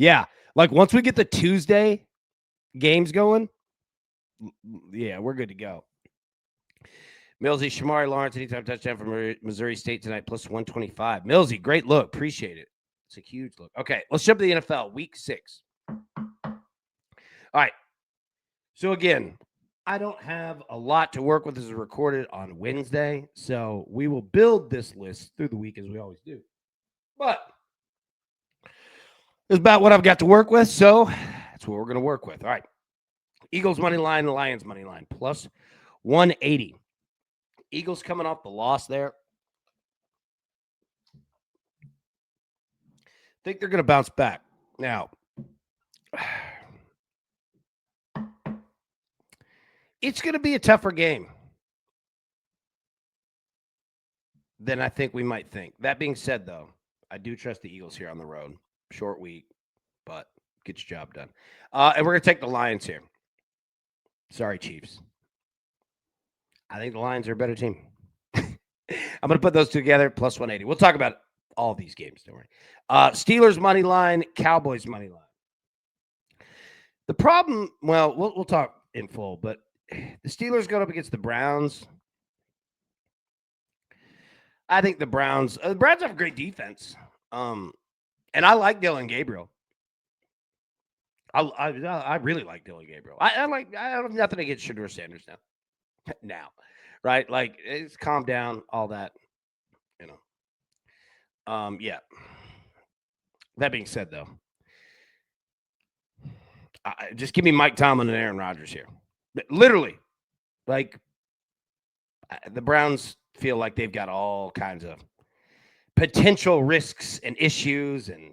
Yeah. Like once we get the Tuesday games going, yeah, we're good to go. Millsy, Shamari Lawrence, anytime touchdown from Missouri State tonight, plus 125. Millsy, great look. Appreciate it. It's a huge look. Okay, let's jump to the NFL, week 6. All right. So, again, I don't have a lot to work with. This is recorded on Wednesday. So, we will build this list through the week as we always do. But it's about what I've got to work with. So, that's what we're going to work with. All right. Eagles money line, the Lions money line, plus 180. Eagles coming off the loss there. Think they're going to bounce back. Now, it's going to be a tougher game than I think we might think. That being said, though, I do trust the Eagles here on the road. Short week, but get your job done. And we're going to take the Lions here. Sorry, Chiefs. I think the Lions are a better team. I'm going to put those two together, plus 180. We'll talk about all these games, don't worry. Steelers money line, Cowboys money line. The problem, well, we'll talk in full, but the Steelers going up against the Browns. I think the Browns have a great defense. And I like Dylan Gabriel. I really like Dylan Gabriel. I have nothing against Shedeur Sanders now, right? Like it's calm down, all that, you know. Yeah. That being said, though, just give me Mike Tomlin and Aaron Rodgers here. Literally, like the Browns feel like they've got all kinds of potential risks and issues and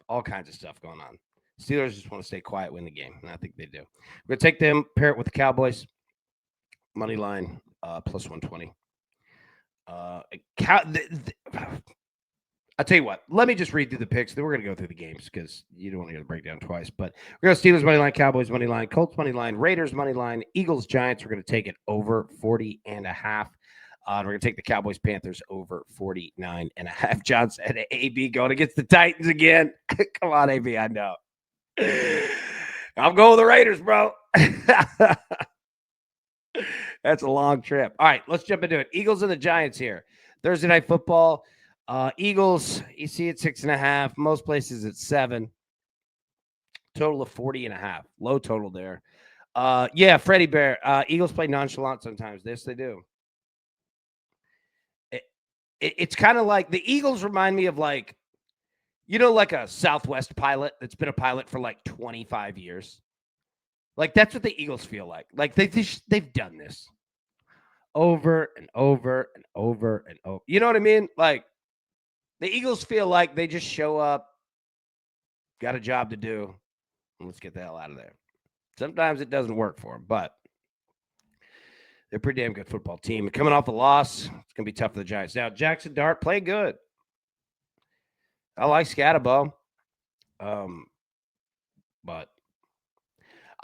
all kinds of stuff going on. Steelers just want to stay quiet, win the game, and I think they do. We're going to take them, pair it with the Cowboys. Money line, plus 120. I'll tell you what. Let me just read through the picks. Then we're going to go through the games because you don't want to hear the breakdown twice. But we're going to Steelers money line, Cowboys money line, Colts money line, Raiders money line, Eagles, Giants. We're going to take it over 40.5. We're going to take the Cowboys, Panthers over 49.5. John said AB going against the Titans again. Come on, AB. I know. I'm going with the Raiders, bro. That's a long trip. All right, let's jump into it. Eagles and the Giants here. Thursday night football. Eagles, you see it 6.5. Most places it's 7. Total of 40.5. Low total there. Yeah, Freddie Bear. Eagles play nonchalant sometimes. Yes, they do. It's kind of like the Eagles remind me of like, you know, like a Southwest pilot that's been a pilot for like 25 years. Like that's what the Eagles feel like. Like they've done this over and over and over and over. You know what I mean? Like the Eagles feel like they just show up, got a job to do, and let's get the hell out of there. Sometimes it doesn't work for them, but they're a pretty damn good football team. Coming off the loss, it's going to be tough for the Giants. Now, Jackson Dart, play good. I like Scatterbo. But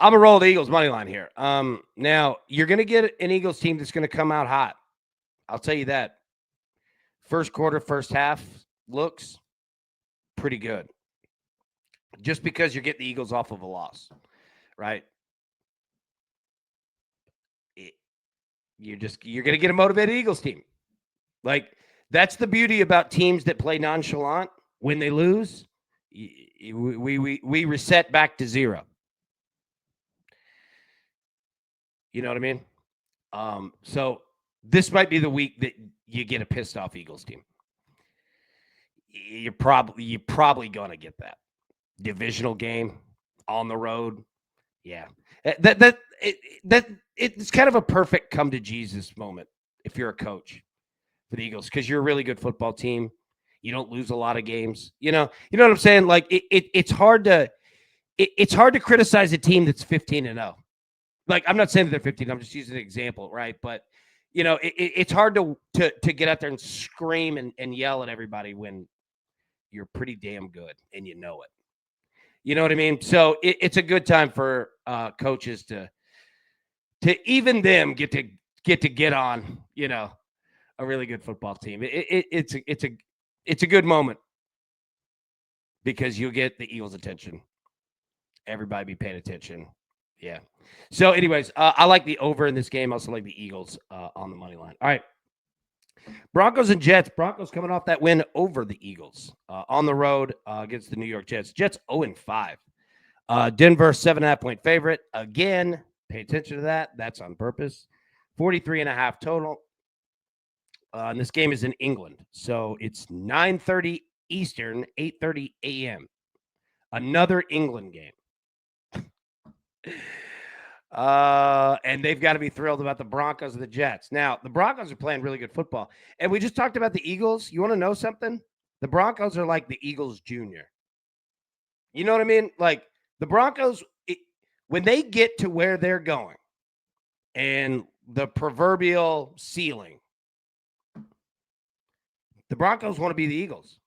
I'm going to roll the Eagles money line here. Now, you're going to get an Eagles team that's going to come out hot. I'll tell you that. First quarter, first half looks pretty good. Just because you're getting the Eagles off of a loss, right? You're going to get a motivated Eagles team. Like, that's the beauty about teams that play nonchalant. When they lose, we reset back to 0. You know what I mean? So this might be the week that you get a pissed off Eagles team. You're probably going to get that divisional game on the road. Yeah, it's kind of a perfect come to Jesus moment if you're a coach for the Eagles because you're a really good football team. You don't lose a lot of games. You know what I'm saying? Like it's hard to criticize a team that's 15-0. Like I'm not saying that they're 15. I'm just using an example, right? But you know, it's hard to get out there and scream and yell at everybody when you're pretty damn good and you know it. You know what I mean? So it's a good time for coaches to even them get on, you know, a really good football team. It's a good moment because you'll get the Eagles' attention. Everybody be paying attention. Yeah. So, anyways, I like the over in this game. I also like the Eagles on the money line. All right. Broncos and Jets. Broncos coming off that win over the Eagles on the road against the New York Jets. Jets 0-5. Denver, 7.5-point favorite. Again, pay attention to that. That's on purpose. 43.5 total. And this game is in England. So it's 9:30 Eastern, 8:30 a.m. Another England game. And they've got to be thrilled about the Broncos and the Jets. Now, the Broncos are playing really good football. And we just talked about the Eagles. You want to know something? The Broncos are like the Eagles Junior. You know what I mean? Like the Broncos, when they get to where they're going and the proverbial ceiling, the Broncos want to be the Eagles.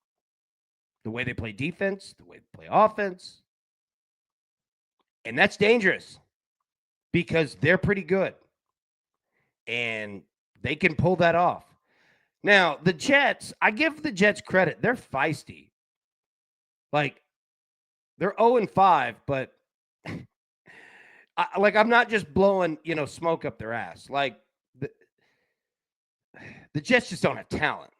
The way they play defense, the way they play offense. And that's dangerous because they're pretty good. And they can pull that off. Now, the Jets, I give the Jets credit. They're feisty. Like, they're 0-5, but I'm not just blowing, smoke up their ass. Like, the Jets just don't have talent.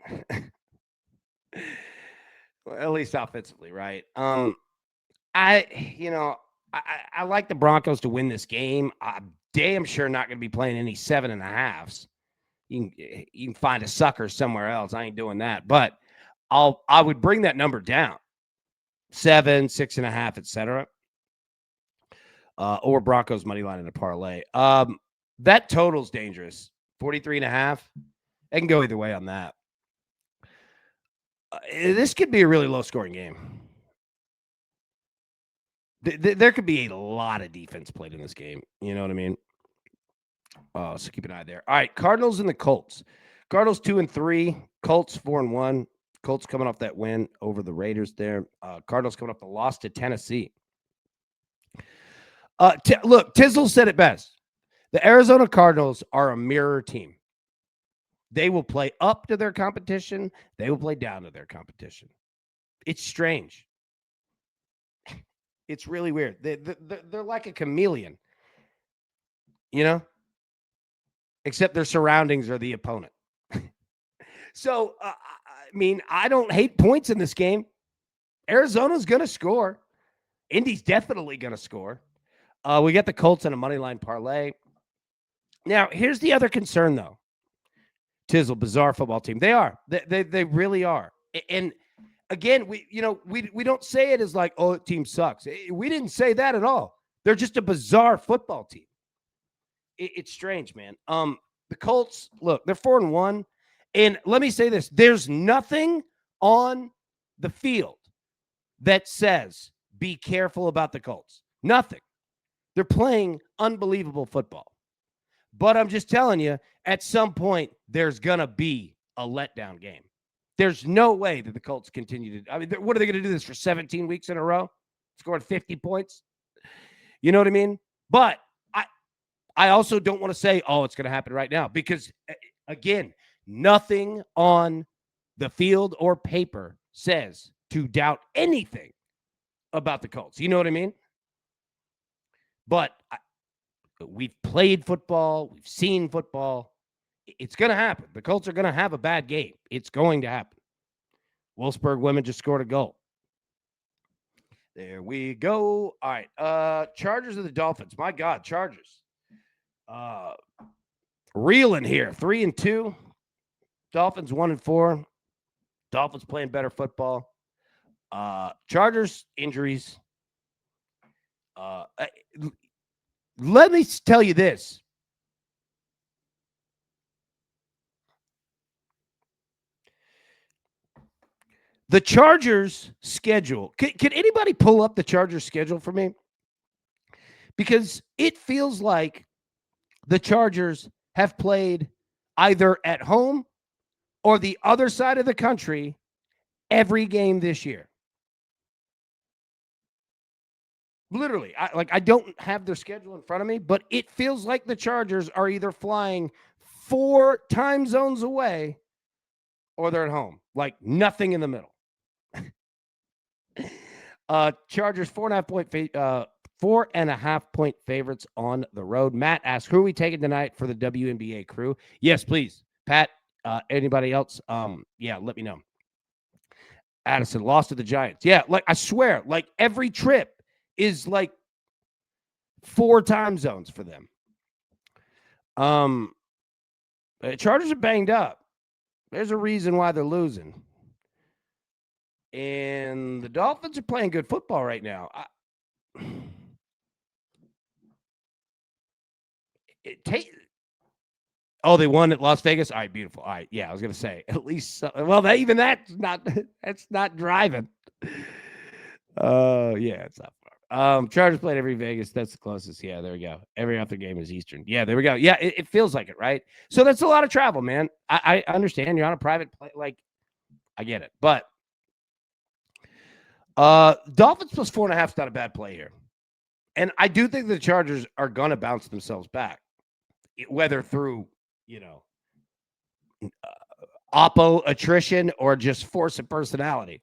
Well, at least offensively, right? I like the Broncos to win this game. I'm damn sure not going to be playing any 7.5s. You can find a sucker somewhere else. I ain't doing that. But I would bring that number down. 7, 6.5, etc. Or Broncos money line in a parlay. That total's dangerous. 43.5. It can go either way on that. This could be a really low scoring game. There could be a lot of defense played in this game. You know what I mean? So keep an eye there. All right, Cardinals and the Colts. Cardinals 2-3. Colts 4-1. Colts coming off that win over the Raiders there. Cardinals coming off the loss to Tennessee. Look, Tizzle said it best. The Arizona Cardinals are a mirror team. They will play up to their competition. They will play down to their competition. It's strange. It's really weird. They're like a chameleon, except their surroundings are the opponent. So, I don't hate points in this game. Arizona's going to score. Indy's definitely going to score. We got the Colts on a money line parlay. Now, here's the other concern, though. Tizzle, bizarre football team. They are. They really are. And again, we don't say it as like, oh, the team sucks. We didn't say that at all. They're just a bizarre football team. It's strange, man. The Colts, look, they're 4-1. And let me say this. There's nothing on the field that says be careful about the Colts. Nothing. They're playing unbelievable football. But I'm just telling you, at some point, there's going to be a letdown game. There's no way that the Colts continue to. What are they going to do this for 17 weeks in a row? Scored 50 points? You know what I mean? But I also don't want to say, oh, it's going to happen right now. Because, again, nothing on the field or paper says to doubt anything about the Colts. You know what I mean? But we've played football. We've seen football. It's going to happen. The Colts are going to have a bad game. It's going to happen. Wolfsburg women just scored a goal. There we go. All right. Chargers and the Dolphins. My God, Chargers. Reeling here. 3-2. Dolphins 1-4. Dolphins playing better football. Chargers injuries. Let me tell you this. The Chargers schedule. Can anybody pull up the Chargers schedule for me? Because it feels like the Chargers have played either at home or the other side of the country every game this year. Literally, I don't have their schedule in front of me, but it feels like the Chargers are either flying 4 time zones away or they're at home. Like nothing in the middle. Chargers 4.5 point favorites on the road. Matt asks, who are we taking tonight for the WNBA crew? Yes, please. Pat, anybody else? Yeah, let me know. Addison lost to the Giants. Yeah, like I swear, like every trip is like 4 time zones for them. Chargers are banged up. There's a reason why they're losing. And the Dolphins are playing good football right now. They won at Las Vegas. All right, beautiful. All right, yeah, I was gonna say at least. Well, that's not driving. Yeah, it's not far. Chargers played every Vegas. That's the closest. Yeah, there we go. Every other game is Eastern. Yeah, there we go. Yeah, it feels like it, right? So that's a lot of travel, man. I understand you're on a private play. Like, I get it, but Dolphins plus 4.5 is not a bad play here, and I do think the Chargers are gonna bounce themselves back, whether through oppo attrition or just force of personality.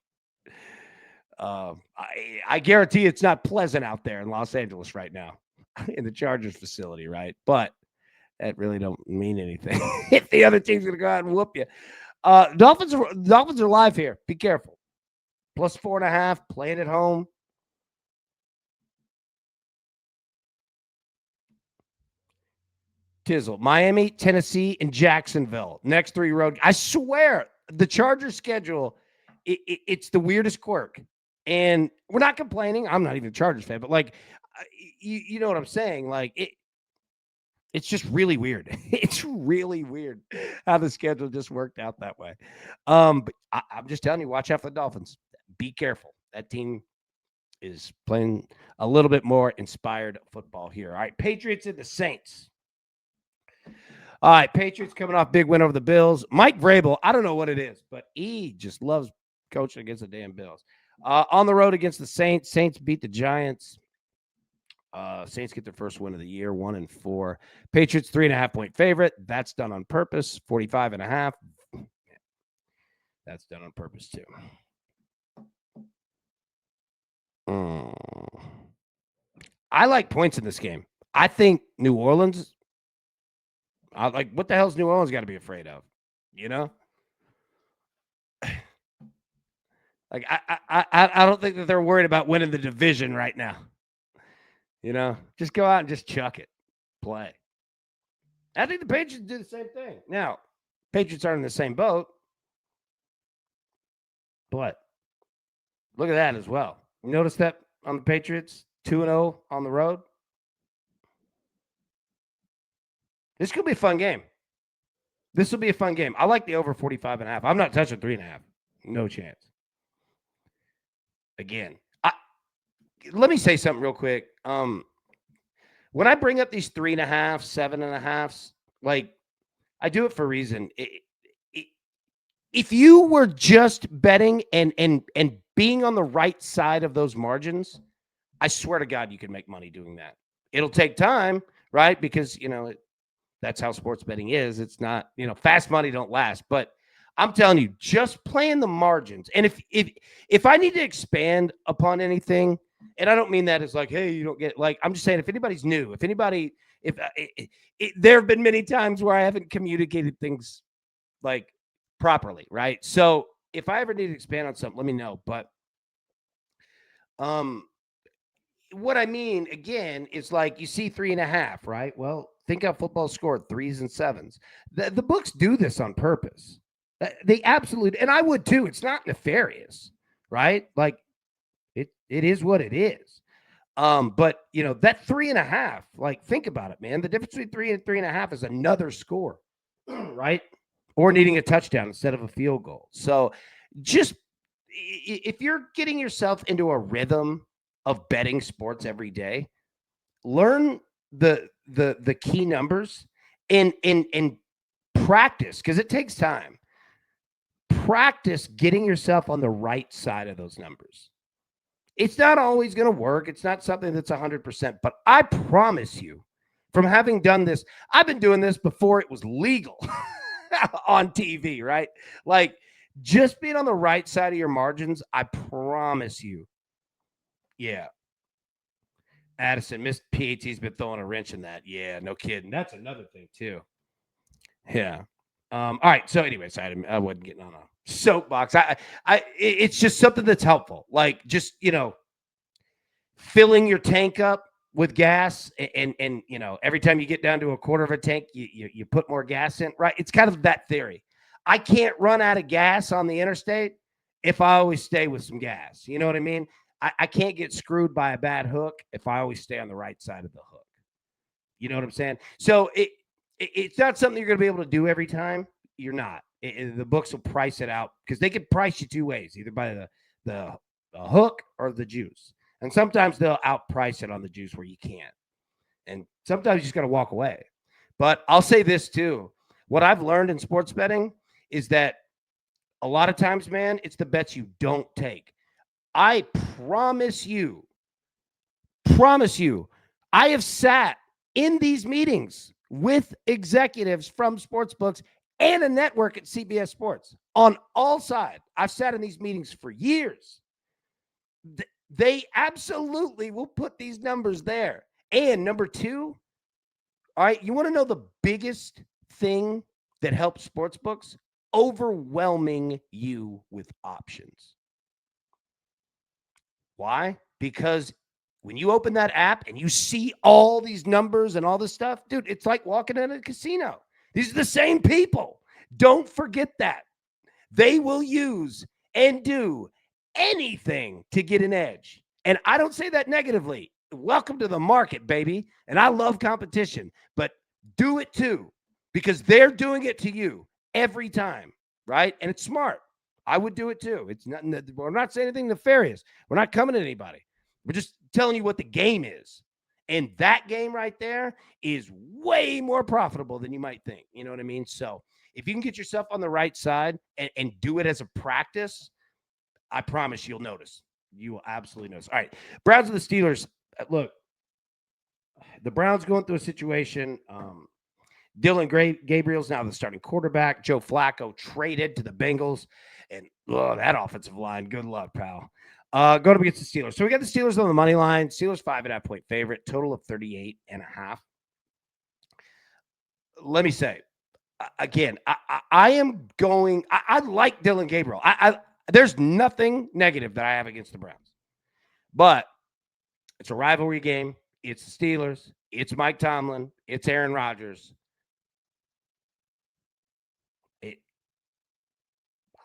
I guarantee it's not pleasant out there in Los Angeles right now in the Chargers facility, right? But that really don't mean anything if the other team's going to go out and whoop you. Dolphins are live here. Be careful. Plus 4.5, playing at home. Tizzle, Miami, Tennessee, and Jacksonville. Next 3 road. I swear, the Chargers schedule, it's the weirdest quirk. And we're not complaining. I'm not even a Chargers fan, but like, you know what I'm saying? Like, it's just really weird. It's really weird how the schedule just worked out that way. But I'm just telling you, watch out for the Dolphins. Be careful. That team is playing a little bit more inspired football here. All right, Patriots and the Saints. All right, Patriots coming off big win over the Bills. Mike Vrabel, I don't know what it is, but he just loves coaching against the damn Bills. On the road against the Saints. Saints beat the Giants. Saints get their first win of the year, 1-4. Patriots 3.5-point favorite. That's done on purpose. 45.5. That's done on purpose too. I like points in this game. I think New Orleans. What the hell's New Orleans got to be afraid of? You know, like I don't think that they're worried about winning the division right now. You know, just go out and just chuck it, play. I think the Patriots do the same thing. Now, Patriots aren't in the same boat, but look at that as well. You notice that on the Patriots, 2-0 on the road. This could be a fun game. This will be a fun game. I like the over 45.5. I'm not touching 3.5. No chance. Again, let me say something real quick. When I bring up these 3.5, 7.5s, like I do it for a reason. If you were just betting and being on the right side of those margins, I swear to God, you can make money doing that. It'll take time, right? Because that's how sports betting is. It's not, fast money don't last. But I'm telling you, just playing the margins. And if I need to expand upon anything, and I don't mean that as like, hey, you don't get, like, I'm just saying if anybody's new, there have been many times where I haven't communicated things like properly, right? So if I ever need to expand on something, let me know. But what I mean, again, is like you see 3.5, right? Well, think how football scored 3s and 7s. The books do this on purpose. They absolutely, and I would too. It's not nefarious, right? Like it is what it is. But that 3.5, like think about it, man. The difference between 3 and 3.5 is another score, right? Or needing a touchdown instead of a field goal. So just if you're getting yourself into a rhythm of betting sports every day, learn the key numbers and practice, because it takes time. Practice getting yourself on the right side of those numbers. It's not always going to work. It's not something that's 100%, but I promise you, from having done this, I've been doing this before it was legal on TV, right? Like just being on the right side of your margins, I promise you, Yeah. Addison missed PAT's been throwing a wrench in that. Yeah, no kidding. That's another thing too. Yeah. All right. So, anyways, I wasn't getting on a soapbox. It's just something that's helpful. Like, just filling your tank up with gas, and every time you get down to a quarter of a tank, you put more gas in. Right. It's kind of that theory. I can't run out of gas on the interstate if I always stay with some gas. You know what I mean? I can't get screwed by a bad hook if I always stay on the right side of the hook. You know what I'm saying? So it's not something you're going to be able to do every time. You're not. The books will price it out because they can price you two ways, either by the the hook or the juice. And sometimes they'll outprice it on the juice where you can't. And sometimes you just got to walk away. But I'll say this too: what I've learned in sports betting is that a lot of times, man, it's the bets you don't take. I promise you, I have sat in these meetings with executives from sports books and a network at CBS Sports on all sides. I've sat in these meetings for years. They absolutely will put these numbers there. And number two, all right, you want to know the biggest thing that helps sports books? Overwhelming you with options. Why? Because when you open that app and you see all these numbers and all this stuff, dude, it's like walking in a casino. These are the same people. Don't forget that. They will use and do anything to get an edge. And I don't say that negatively. Welcome to the market, baby. And I love competition, but do it too because they're doing it to you every time, right? And it's smart. I would do it too. It's not. We're not saying anything nefarious. We're not coming at anybody. We're just telling you what the game is. And that game right there is way more profitable than you might think. You know what I mean? So if you can get yourself on the right side and do it as a practice, I promise you'll notice. You will absolutely notice. All right. Browns and the Steelers. Look, the Browns going through a situation. Dylan Gabriel's now the starting quarterback. Joe Flacco traded to the Bengals. And that offensive line, good luck, pal. Going up against the Steelers. So we got the Steelers on the money line. Steelers 5.5-point favorite, total of 38.5. Let me say, again, I am going. I like Dylan Gabriel. There's nothing negative that I have against the Browns, but it's a rivalry game. It's the Steelers. It's Mike Tomlin. It's Aaron Rodgers.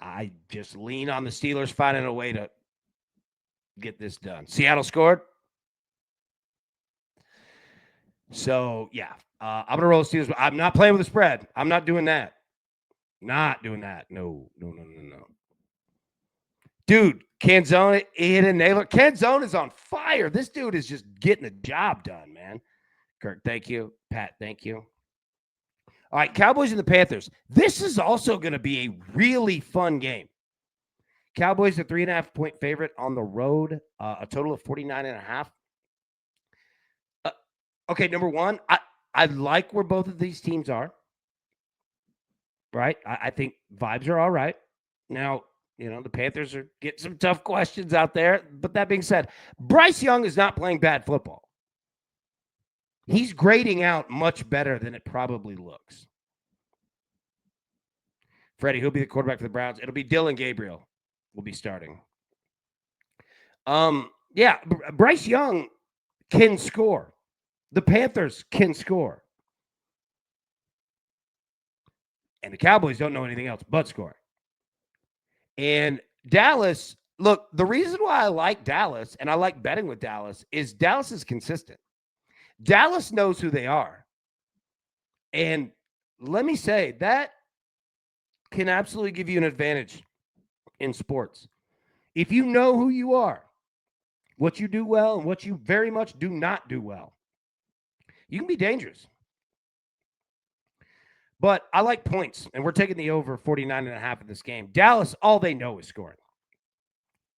I just lean on the Steelers finding a way to get this done. Seattle scored. So, yeah, I'm going to roll the Steelers. I'm not playing with the spread. I'm not doing that. Not doing that. No. Dude, Canzone hit a nailer. Canzone is on fire. This dude is just getting the job done, man. Kirk, thank you. Pat, thank you. All right, Cowboys and the Panthers. This is also going to be a really fun game. Cowboys are 3.5-point favorite on the road, a total of 49.5. Okay, number one, I like where both of these teams are. Right? I think vibes are all right. Now, the Panthers are getting some tough questions out there. But that being said, Bryce Young is not playing bad football. He's grading out much better than it probably looks. Freddie, who'll be the quarterback for the Browns? It'll be Dylan Gabriel will be starting. Yeah, Bryce Young can score. The Panthers can score. And the Cowboys don't know anything else but scoring. And Dallas, look, the reason why I like Dallas and I like betting with Dallas is Dallas is consistent. Dallas knows who they are. And let me say, that can absolutely give you an advantage in sports. If you know who you are, what you do well and what you very much do not do well, you can be dangerous. But I like points, and we're taking the over 49.5 in this game. Dallas, all they know is scoring.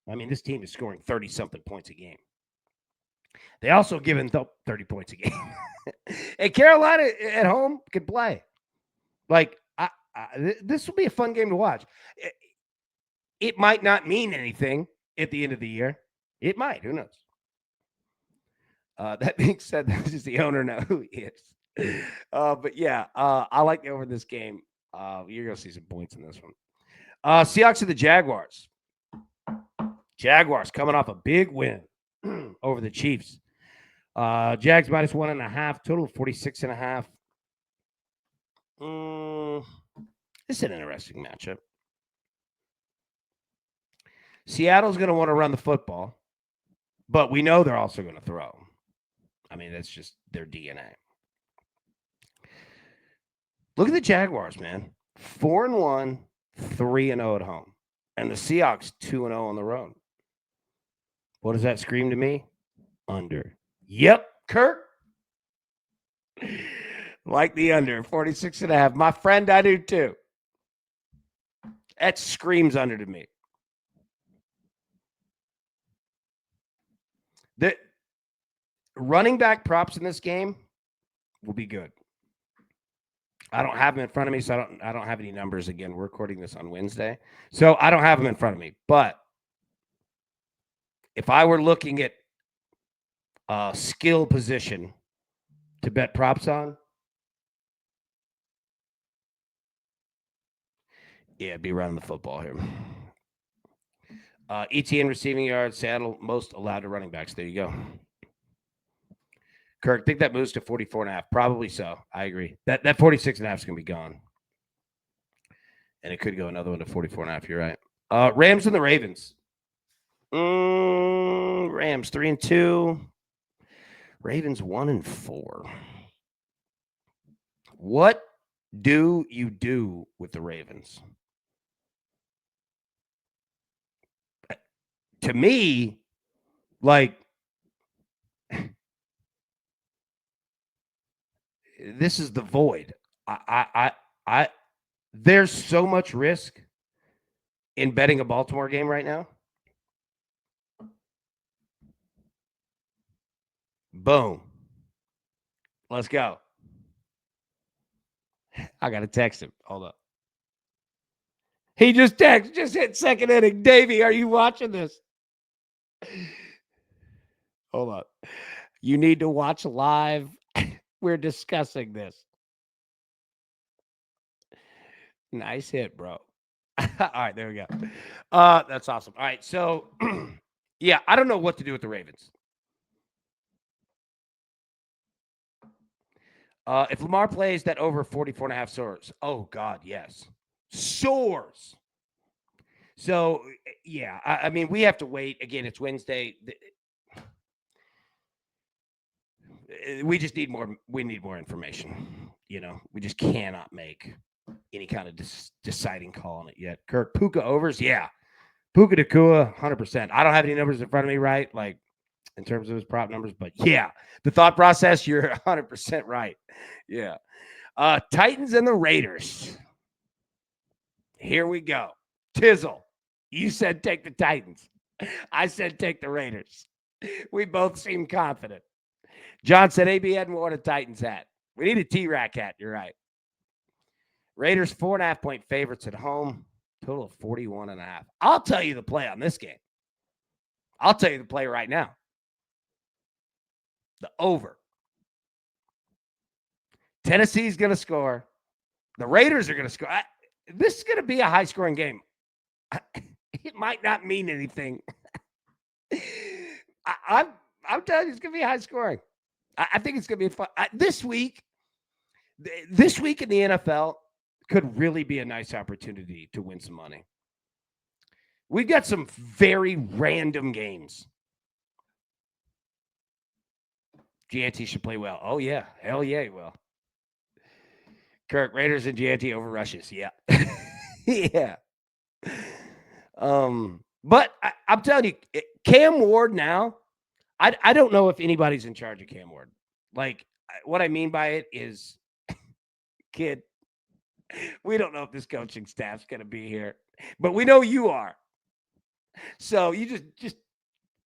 I mean, this team is scoring 30-something points a game. They also given 30 points a game. And Carolina at home can play. Like, this will be a fun game to watch. It might not mean anything at the end of the year. It might. Who knows? That being said, does the owner know who he is? But yeah, I like the over in this game. You're going to see some points in this one. Seahawks and the Jaguars. Jaguars coming off a big win over the Chiefs. Jags minus 1.5, total of 46.5. This is an interesting matchup. Seattle's going to want to run the football, but we know they're also going to throw. I mean, that's just their DNA. Look at the Jaguars, man. 4-1, 3-0 at home. And the Seahawks 2-0 on the road. What does that scream to me? Under. Yep, Kirk. Like the under, 46.5. My friend, I do too. That screams under to me. The running back props in this game will be good. I don't have them in front of me, so I don't have any numbers. Again, we're recording this on Wednesday, so I don't have them in front of me. But if I were looking at a skill position to bet props on, yeah, it'd be running the football here. ETN receiving yards, Seattle most allowed to running backs. There you go. Kirk, think that moves to 44.5. Probably so. I agree. That 46.5 is going to be gone. And it could go another one to 44.5. You're right. Rams and the Ravens. Rams 3-2. Ravens 1-4. What do you do with the Ravens? To me, like, this is the void. I there's so much risk in betting a Baltimore game right now. Boom. Let's go. I got to text him. Hold up. He just hit second inning. Davey, are you watching this? Hold up. You need to watch live. We're discussing this. Nice hit, bro. All right, there we go. That's awesome. All right, so yeah, I don't know what to do with the Ravens. If Lamar plays, that over 44.5 soars. Oh, God, yes. Soars. So, yeah, I mean, we have to wait. Again, it's Wednesday. We just need more. We need more information. You know, we just cannot make any kind of deciding call on it yet. Kirk, Puka overs? Yeah. Puka Nakua, 100%. I don't have any numbers in front of me, right? Like, in terms of his prop numbers, but yeah, the thought process, you're 100% right. Yeah. Titans and the Raiders. Here we go. Tizzle, you said take the Titans. I said take the Raiders. We both seem confident. John said AB hadn't worn a Titans hat. We need a T-Rack hat. You're right. Raiders 4.5-point favorites at home. Total of 41.5. I'll tell you the play on this game. I'll tell you the play right now. The over. Tennessee's going to score. The Raiders are going to score. This is going to be a high-scoring game. It might not mean anything. I'm telling you, it's going to be high-scoring. I think it's going to be fun. This week in the NFL could really be a nice opportunity to win some money. We've got some very random games. GNT should play well. Oh, yeah. Hell yeah, he will. Kirk, Raiders and GNT over rushes. Yeah. Yeah. But I'm telling you, Cam Ward now, I don't know if anybody's in charge of Cam Ward. Like, what I mean by it is, kid, we don't know if this coaching staff's going to be here, but we know you are. So you just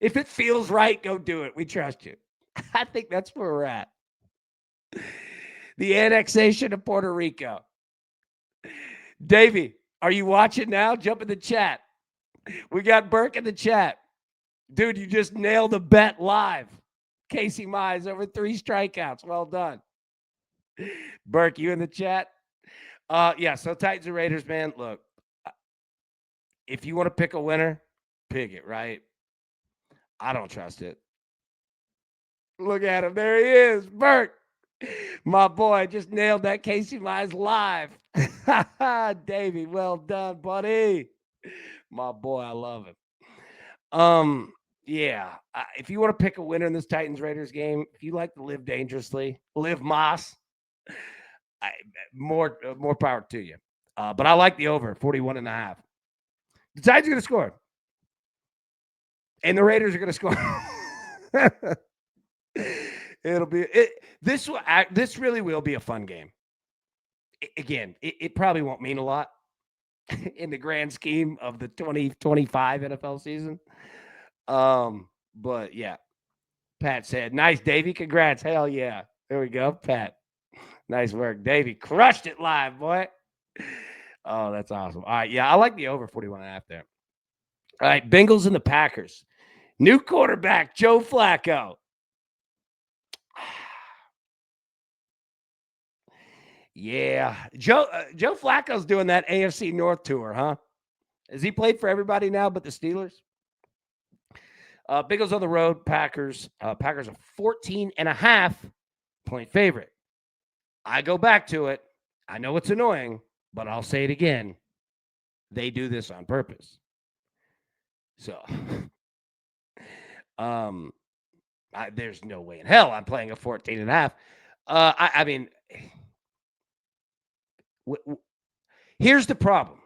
if it feels right, go do it. We trust you. I think that's where we're at. The annexation of Puerto Rico. Davey, are you watching now? Jump in the chat. We got Burke in the chat. Dude, you just nailed the bet live. Casey Mize over 3 strikeouts. Well done. Burke, you in the chat? Yeah, so Titans and Raiders, man, look, if you want to pick a winner, pick it, right? I don't trust it. Look at him. There he is. Burke. My boy just nailed that Casey Mize live. Davey, well done, buddy. My boy, I love him. Yeah. If you want to pick a winner in this Titans Raiders game, if you like to live dangerously, live Moss, more power to you. But I like the over 41.5. The Titans are going to score, and the Raiders are going to score. It'll be it. This really will be a fun game. Again, it probably won't mean a lot in the grand scheme of the 2025 NFL season. But yeah, Pat said, "Nice, Davey. Congrats. Hell yeah. There we go, Pat. Nice work, Davey. Crushed it live, boy. Oh, that's awesome. All right, yeah, I like the over 41.5 there. All right, Bengals and the Packers. New quarterback Joe Flacco. Yeah, Joe Flacco's doing that AFC North tour, huh? Has he played for everybody now but the Steelers? Bengals on the road, Packers. Packers are 14.5-point favorite. I go back to it. I know it's annoying, but I'll say it again. They do this on purpose. So, there's no way in hell I'm playing a 14.5. I mean, here's the problem.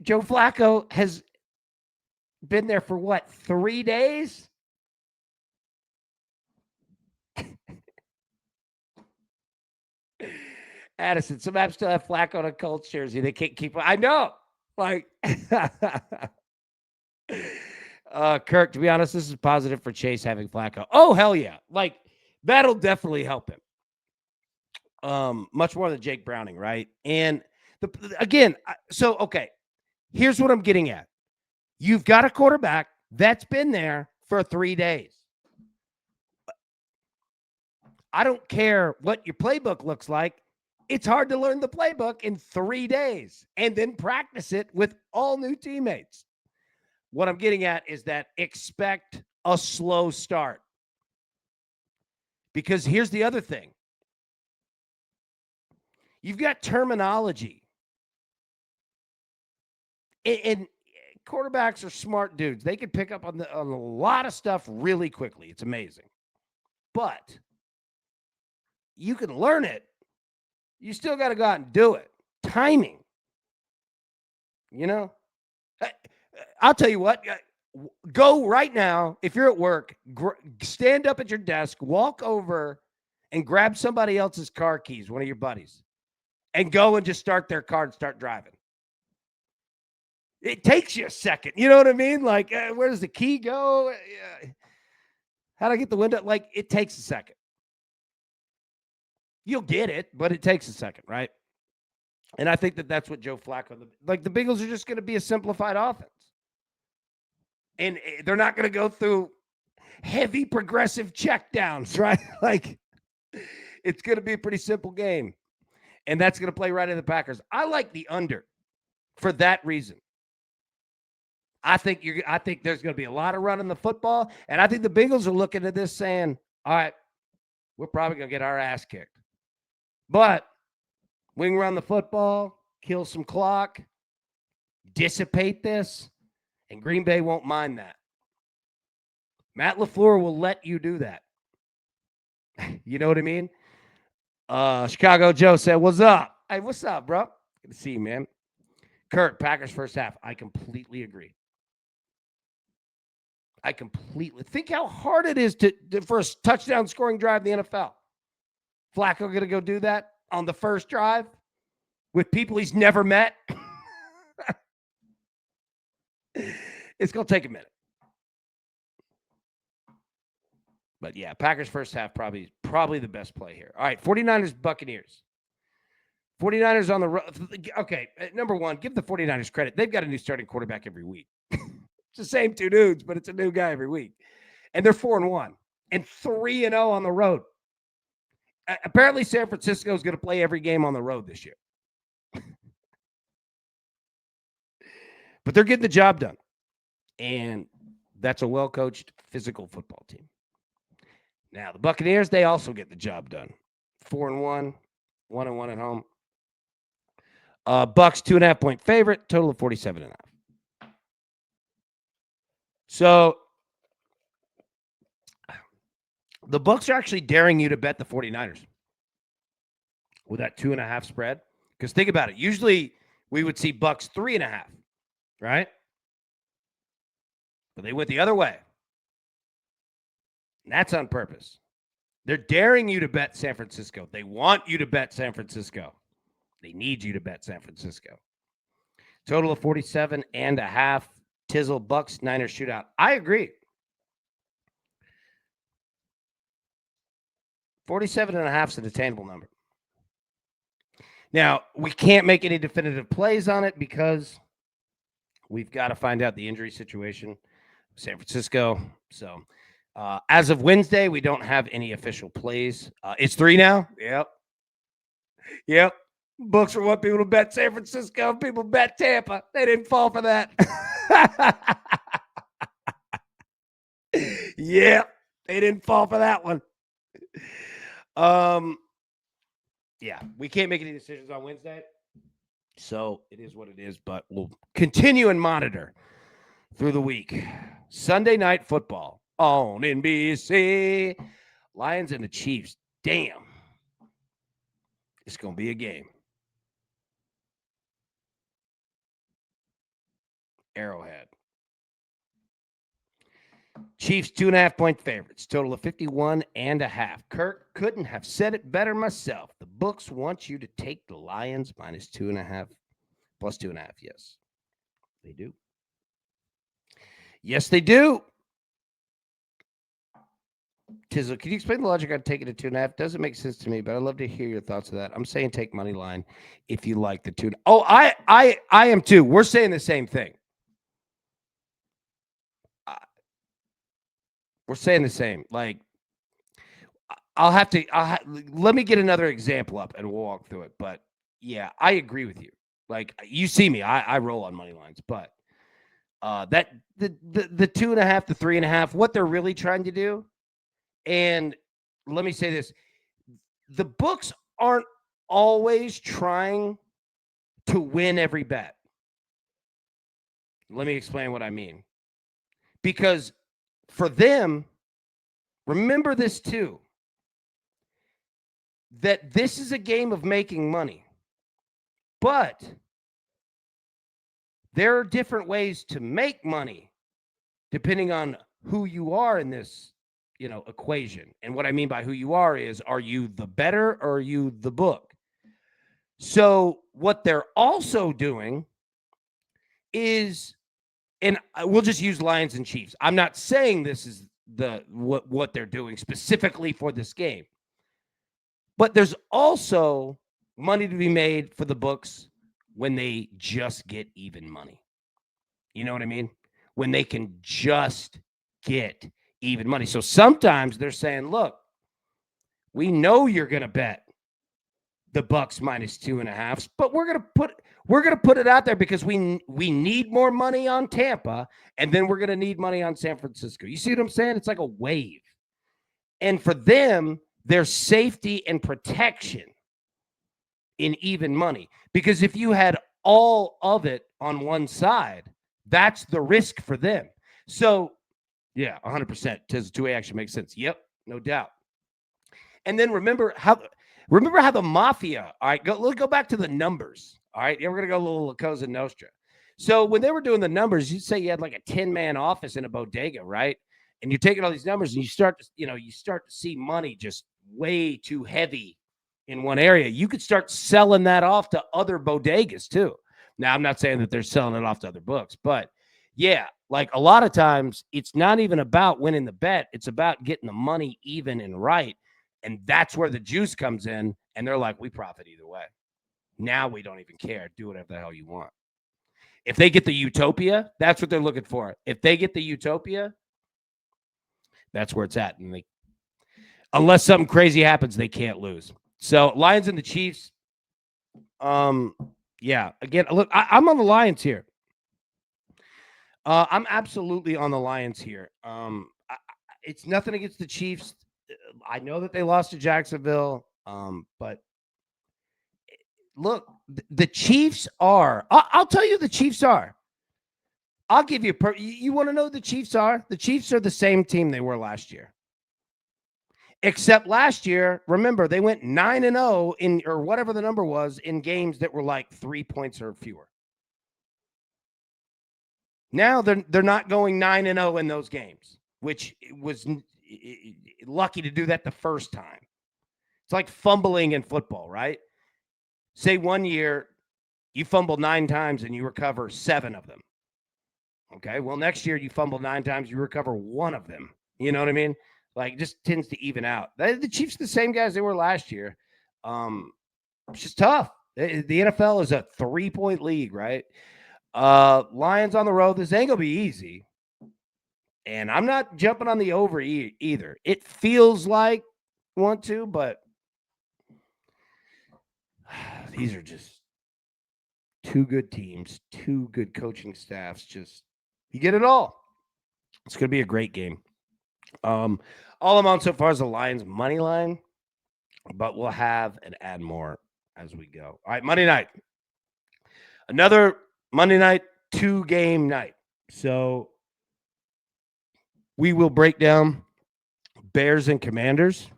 Joe Flacco has been there for what, 3 days? Addison, some apps still have Flacco on a Colts jersey. They can't keep. I know. Like, Kirk, to be honest, this is positive for Chase having Flacco. Oh, hell yeah. Like, that'll definitely help him. Much more than Jake Browning, right? And okay, here's what I'm getting at. You've got a quarterback that's been there for 3 days. I don't care what your playbook looks like. It's hard to learn the playbook in 3 days and then practice it with all new teammates. What I'm getting at is that expect a slow start. Because here's the other thing. You've got terminology. And quarterbacks are smart dudes. They can pick up on a lot of stuff really quickly. It's amazing. But you can learn it. You still got to go out and do it. Timing. You know? I'll tell you what. Go right now. If you're at work, stand up at your desk, walk over and grab somebody else's car keys, one of your buddies, and go and just start their car and start driving. It takes you a second. You know what I mean? Like, where does the key go? How do I get the window? Like, it takes a second. You'll get it, but it takes a second, right? And I think that's what Joe Flacco, the Bengals are just going to be a simplified offense. And they're not going to go through heavy progressive checkdowns, right? Like, it's going to be a pretty simple game. And that's going to play right in the Packers. I like the under for that reason. I think there's going to be a lot of running the football. And I think the Bengals are looking at this saying, all right, we're probably going to get our ass kicked. But we can run the football, kill some clock, dissipate this, and Green Bay won't mind that. Matt LaFleur will let you do that. You know what I mean? Chicago Joe said, what's up? Hey, what's up, bro? Good to see you, man. Kurt, Packers first half. I completely agree. Think how hard it is to for a touchdown scoring drive in the NFL. Flacco going to go do that on the first drive with people he's never met? It's going to take a minute. But yeah, Packers first half probably the best play here. All right, 49ers, Buccaneers. 49ers on the road. Okay, number one, give the 49ers credit. They've got a new starting quarterback every week. It's the same two dudes, but it's a new guy every week. And they're 4-1 and 3-0 on the road. Apparently, San Francisco is going to play every game on the road this year. But they're getting the job done. And that's a well-coached physical football team. Now, the Buccaneers, they also get the job done. 4-1, 1-1 at home. Bucks 2.5-point favorite, total of 47.5. So the Bucks are actually daring you to bet the 49ers with that 2.5 spread. Because think about it. Usually we would see Bucks 3.5, right? But they went the other way. And that's on purpose. They're daring you to bet San Francisco. They want you to bet San Francisco. They need you to bet San Francisco. Total of 47.5. Tizzle, Bucks, Niners shootout. I agree. 47.5 is an attainable number. Now, we can't make any definitive plays on it because we've got to find out the injury situation. San Francisco. So, as of Wednesday, we don't have any official plays. It's 3 now. Yep. Books are what people to bet San Francisco. People bet Tampa. They didn't fall for that. Yeah, they didn't fall for that one. Yeah, we can't make any decisions on Wednesday. So it is what it is, but we'll continue and monitor through the week. Sunday night football on NBC. Lions and the Chiefs. Damn. It's going to be a game. Arrowhead. Chiefs 2.5-point favorites. Total of 51.5. Kirk couldn't have said it better myself. The books want you to take the Lions minus 2.5, plus 2.5. Yes, they do. Yes, they do. Tizzle, can you explain the logic on taking the 2.5? Doesn't make sense to me, but I'd love to hear your thoughts of that. I'm saying take money line if you like the 2. Oh, I am too. We're saying the same thing. We're saying the same. Like, let me get another example up and we'll walk through it. But yeah, I agree with you. Like, you see me, I roll on money lines, but that the 2.5 to 3.5, what they're really trying to do. And let me say this, the books aren't always trying to win every bet. Let me explain what I mean. Because for them, remember this too, that this is a game of making money. But there are different ways to make money depending on who you are in this, equation. And what I mean by who you are you the bettor or are you the book? So what they're also doing is, and we'll just use Lions and Chiefs. I'm not saying this is what they're doing specifically for this game. But there's also money to be made for the books when they just get even money. You know what I mean? When they can just get even money. So sometimes they're saying, look, we know you're going to bet the Bucks minus 2.5, but we're going to put it out there because we need more money on Tampa, and then we're going to need money on San Francisco. You see what I'm saying? It's like a wave. And for them, there's safety and protection in even money. Because if you had all of it on one side, that's the risk for them. So, yeah, 100%. Tis two-way action makes sense. Yep, no doubt. And then remember how the Mafia, all right, go back to the numbers, all right? We're going to go a little La Cosa Nostra. So when they were doing the numbers, you'd say you had like a 10-man office in a bodega, right? And you're taking all these numbers and you start to see money just way too heavy in one area. You could start selling that off to other bodegas too. Now, I'm not saying that they're selling it off to other books, but yeah, like a lot of times it's not even about winning the bet. It's about getting the money even and right. And that's where the juice comes in. And they're like, we profit either way. Now we don't even care. Do whatever the hell you want. If they get the utopia, that's what they're looking for. If they get the utopia, that's where it's at. And unless something crazy happens, they can't lose. So Lions and the Chiefs. Yeah. Again, look, I'm on the Lions here. I'm absolutely on the Lions here. It's nothing against the Chiefs. I know that they lost to Jacksonville. But look, the Chiefs are. I'll tell you, the Chiefs are. I'll give you. You want to know who the Chiefs are? The Chiefs are the same team they were last year. Except last year, remember, they went 9-0 in, or whatever the number was, in games that were like 3 points or fewer. Now they're not going 9-0 in those games, which was lucky to do that the first time. It's like fumbling in football, right? Say one year you fumble 9 times and you recover 7 of them. Okay, well, next year you fumble 9 times, you recover 1 of them. You know what I mean? Like, it just tends to even out. The Chiefs are the same guys they were last year. It's just tough. The NFL is a 3-point league, right? Lions on the road. This ain't gonna be easy. And I'm not jumping on the over either. It feels like want to, but these are just 2 good teams, 2 good coaching staffs. Just you get it all. It's gonna be a great game. All I'm on so far is the Lions money line, but we'll have and add more as we go. All right, Monday night. Another Monday night 2-game night. So we will break down Bears and Commanders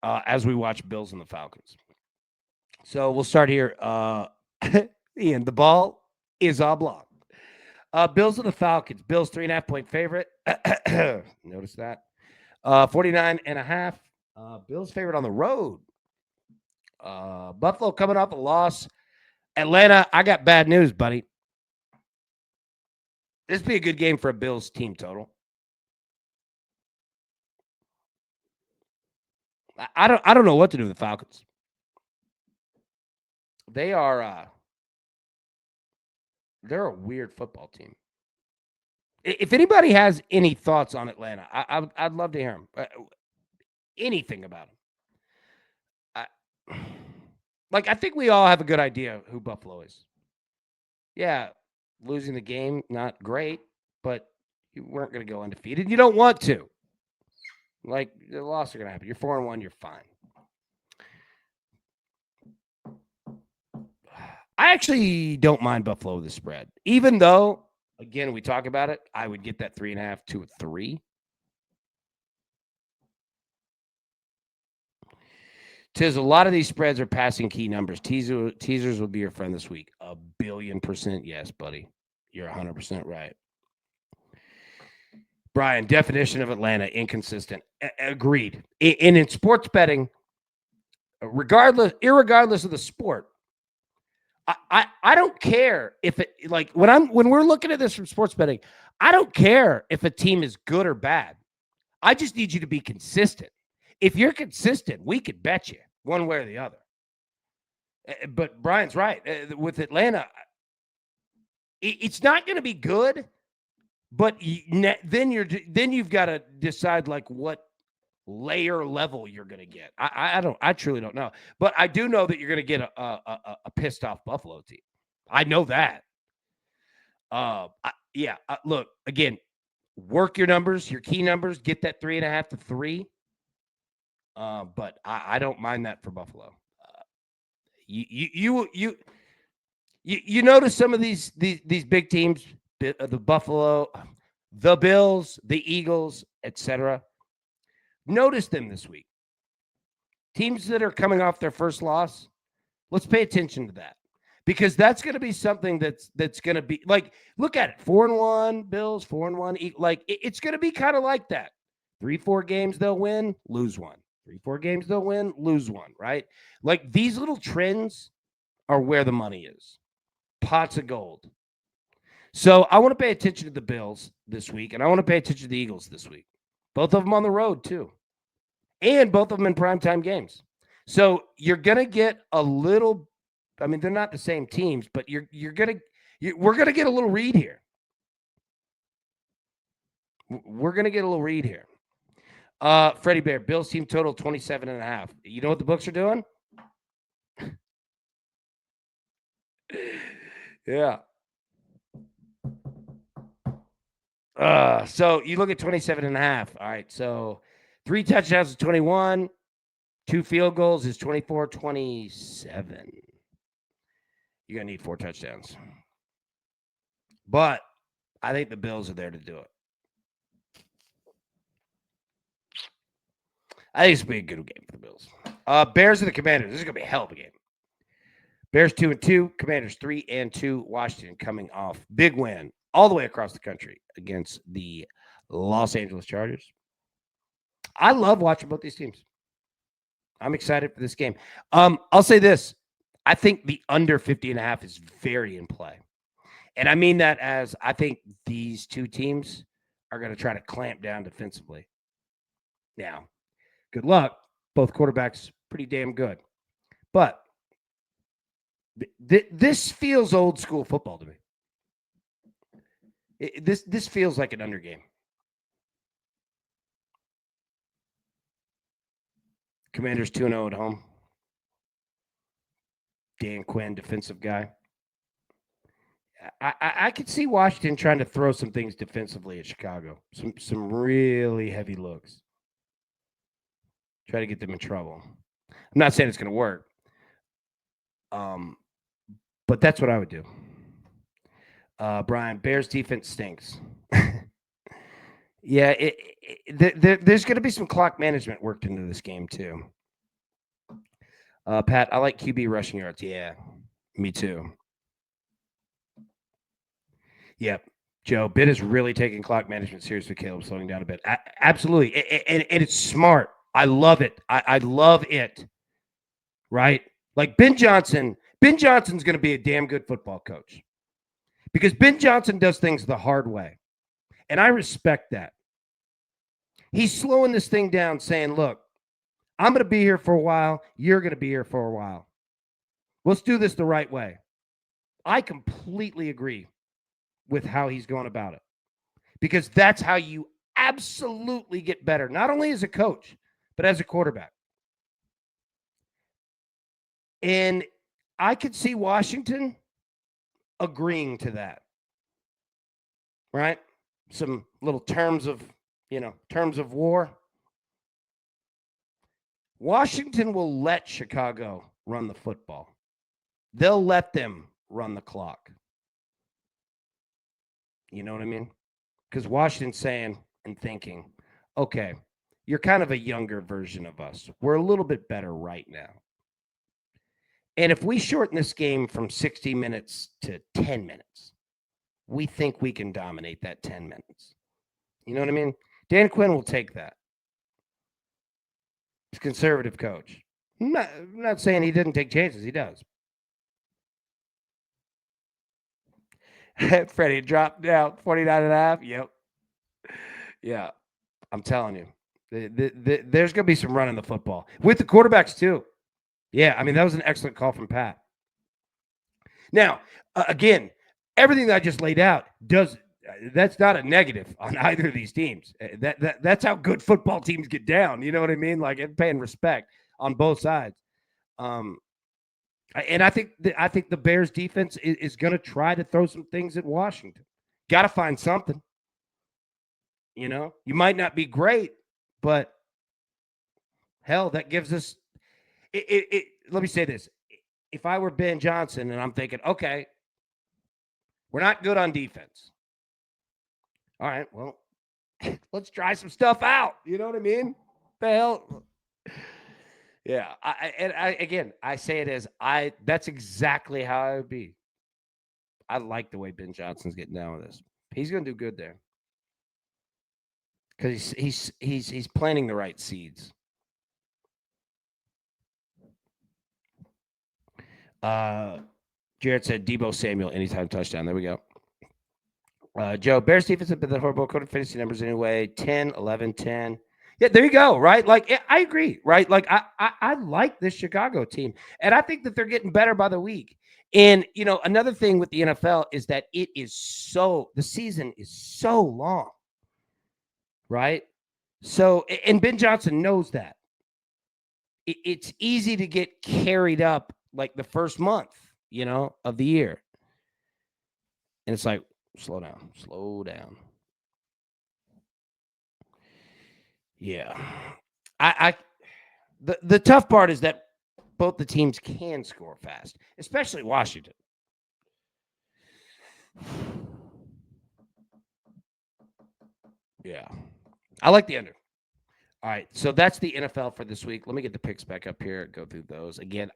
as we watch Bills and the Falcons. So we'll start here. Ian, the ball is oblong. Bills and the Falcons. Bills 3.5-point favorite. Notice that. 49.5. Bills favorite on the road. Buffalo coming off a loss. Atlanta, I got bad news, buddy. This would be a good game for a Bills team total. I don't know what to do with the Falcons. They are they're a weird football team. If anybody has any thoughts on Atlanta, I'd love to hear them. Anything about them. I think we all have a good idea who Buffalo is. Yeah, losing the game, not great, but you weren't going to go undefeated. You don't want to. Like, the loss are going to happen. You're 4-1, you're fine. I actually don't mind Buffalo with the spread. Even though, again, we talk about it, I would get that 3.5 to a 3. Tiz, a lot of these spreads are passing key numbers. Teasers will be your friend this week. 1,000,000,000% yes, buddy. You're 100% right. Brian, definition of Atlanta, inconsistent. Agreed. And in sports betting, irregardless of the sport, I don't care if it, like, when we're looking at this from sports betting, I don't care if a team is good or bad. I just need you to be consistent. If you're consistent, we could bet you one way or the other. But Brian's right. With Atlanta, it's not going to be good, but then you've got to decide like what layer level you're going to get. I truly don't know, but I do know that you're going to get a pissed off Buffalo team. I know that. Look, again, work your numbers, your key numbers, get that 3.5 to 3. But I don't mind that for Buffalo. You notice some of these big teams, the Buffalo, the Bills, the Eagles, etc. Notice them this week. Teams that are coming off their first loss, let's pay attention to that. Because that's going to be something that's going to be like, look at it. 4-1 Bills, 4-1. Like, it's going to be kind of like that. 3-4 games they'll win, lose 1. 3-4 games they'll win, lose 1, right? Like, these little trends are where the money is. Pots of gold. So I want to pay attention to the Bills this week, and I want to pay attention to the Eagles this week. Both of them on the road, too. And both of them in primetime games. So you're going to get a little, I mean, they're not the same teams, but you're going We're going to get a little read here. We're going to get a little read here. Freddie Bear, Bills team total 27.5. You know what the books are doing? Yeah. So you look at 27.5. All right. So 3 touchdowns is 21. 2 field goals is 24, 27. You're going to need 4 touchdowns. But I think the Bills are there to do it. I think it's going to be a good game for the Bills. Bears and the Commanders. This is going to be a hell of a game. Bears 2-2, Commanders 3-2. Washington coming off big win all the way across the country against the Los Angeles Chargers. I love watching both these teams. I'm excited for this game. I'll say this. I think the under 50.5 is very in play. And I mean that as I think these two teams are going to try to clamp down defensively. Now, good luck. Both quarterbacks pretty damn good. But this feels old school football to me. This feels like an under game. Commanders 2-0 at home. Dan Quinn, defensive guy. I could see Washington trying to throw some things defensively at Chicago. Some really heavy looks. Try to get them in trouble. I'm not saying it's going to work. But that's what I would do. Brian, Bears defense stinks. Yeah, there's going to be some clock management worked into this game too. Pat, I like QB rushing yards. Yeah, me too. Yep. Joe, Bitt is really taking clock management seriously. Caleb slowing down a bit. Absolutely. And it's smart. I love it. I love it. Right? Like Ben Johnson's going to be a damn good football coach because Ben Johnson does things the hard way. And I respect that. He's slowing this thing down saying, look, I'm going to be here for a while. You're going to be here for a while. Let's do this the right way. I completely agree with how he's going about it because that's how you absolutely get better, not only as a coach, but as a quarterback. And I could see Washington agreeing to that, right? Some little terms of war. Washington will let Chicago run the football. They'll let them run the clock. You know what I mean? Because Washington's saying and thinking, okay, you're kind of a younger version of us. We're a little bit better right now. And if we shorten this game from 60 minutes to 10 minutes, we think we can dominate that 10 minutes. You know what I mean? Dan Quinn will take that. He's a conservative coach. I'm not saying he didn't take chances. He does. Freddie dropped down 49.5. Yep. Yeah. I'm telling you. There's going to be some run in the football. With the quarterbacks, too. Yeah, I mean, that was an excellent call from Pat. Now, again, everything that I just laid out that's not a negative on either of these teams. That's how good football teams get down. You know what I mean? Like paying respect on both sides. And I think the Bears defense is going to try to throw some things at Washington. Got to find something. You know, you might not be great, but hell, that gives us. Let me say this: if I were Ben Johnson and I'm thinking, okay, we're not good on defense. All right, well, let's try some stuff out. You know what I mean? The hell? Yeah. I say it as that's exactly how I would be. I like the way Ben Johnson's getting down with this. He's going to do good there because he's planting the right seeds. Jared said Deebo Samuel anytime touchdown. There we go. Joe, Bears defense have been the horrible code of fantasy numbers anyway. 10, 11, 10. Yeah, there you go, right? Like, I agree, right? Like, I like this Chicago team, and I think that they're getting better by the week. And, another thing with the NFL is that the season is so long, right? So, and Ben Johnson knows that. It's easy to get carried up like the first month, of the year. And it's like, slow down. Yeah. The tough part is that both the teams can score fast, especially Washington. Yeah. I like the under. All right, so that's the NFL for this week. Let me get the picks back up here, go through those. Again,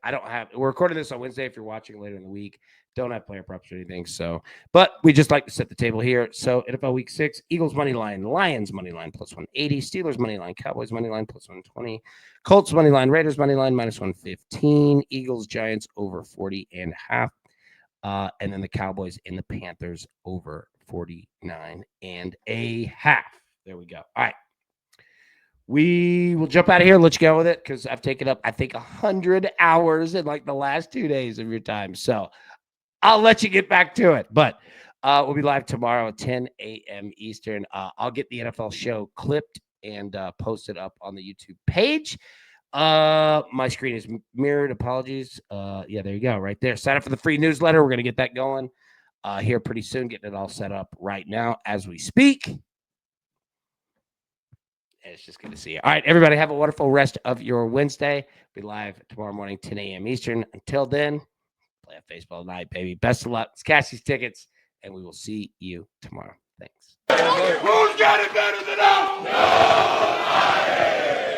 we're recording this on Wednesday if you're watching later in the week. Don't have player props or anything, but we just like to set the table here. So NFL Week 6, Eagles money line, Lions money line plus 180, Steelers money line, Cowboys money line plus 120, Colts money line, Raiders money line minus 115, Eagles, Giants over 40.5, and then the Cowboys and the Panthers over 49.5. There we go. All right. We will jump out of here and let you go with it because I've taken up, I think, 100 hours in like the last 2 days of your time. So I'll let you get back to it. But we'll be live tomorrow at 10 a.m. Eastern. I'll get the NFL show clipped and posted up on the YouTube page. My screen is mirrored. Apologies. Yeah, there you go. Right there. Sign up for the free newsletter. We're going to get that going here pretty soon. Getting it all set up right now as we speak. It's just good to see you. All right, everybody, have a wonderful rest of your Wednesday. Be live tomorrow morning, 10 a.m. Eastern. Until then, play a baseball night, baby. Best of luck. It's Cassie's tickets, and we will see you tomorrow. Thanks. Who's got it better than us? Nobody.